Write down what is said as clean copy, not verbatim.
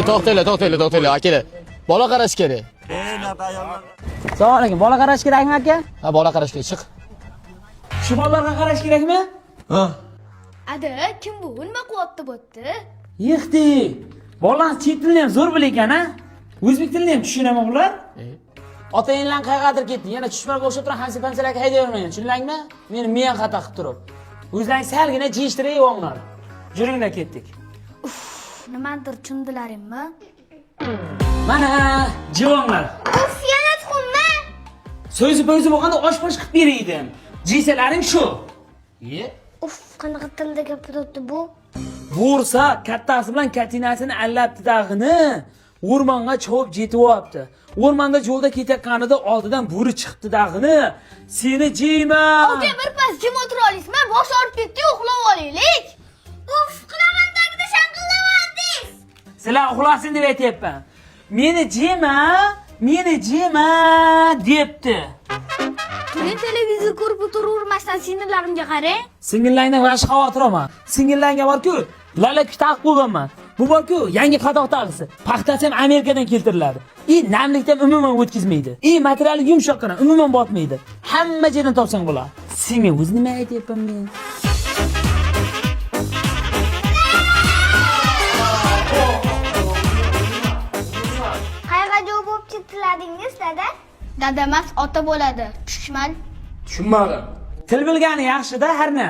to'xtanglar, akalar. Bola qarash kerak. Assalomu alaykum. Bola qarash kerakmi aka? Ha, bola qarash kerak, chiq. Shu bolalarga qarash kerakmi? Ha. Ada, kim bu? Nima qilyapti bo'pti? Yixti. Bolalar chet tilini ham zo'r bilar ekan-a? O'zbek tilini ham tushunaman ular. Otanglar qayergadir ketdi. Yana tushmaga o'xshab turib, hamsa-pamsalarga haydavermayman. Tushundingmi? Meni miyam xato qilib turib. O'zlaring salgina jiyishtirib yonglar. Juringlar ketdik. Nimadir tushundilaringmi? Mana, jivonlar. Uf, yana tuxummi? So'zi bo'lganda osh-posh qilib beraydim. Jiysalaring shu. Uf, qanaqa tilda gapiryapti bu? Bo'lsa, kattasi bilan katinasini allabdi dag'ini. O'rmonga chopib yetyapti. O'rmonda yo'lda ketayotganida oldidan bo'ri chiqdi dag'ini. Seni jiyman. Aka, birpas jim o'tira olasizmi? Bosh og'rib ketdi, uxlab olaylik. Uf, qilamandagida shang'illayapsiz. Sizlar uxlasin deb aytyapman. Meni jiyma debdi. Men televizor ko'rib o'tiravermasdan sinirlarimga qarang. Singillangdan vash xavotir olma. Singillangga bor-ku, lalakuch taqib qo'yganman. Bu bor-ku, yangi qadoq tag'isi. Paxtasi ham Amerikadan keltiriladi. Namlikdan umuman o'tkazmaydi. Materiali yumshoqqina, umuman botmaydi. Hamma joydan topsang bo'lar. Senga o'zi nima aytyapman men? Qayerga javob bo'lib ketiladingiz, dada? Dada emas, ota bo'ladi. Tushunmadim. Til bilgani yaxshi-da, har na.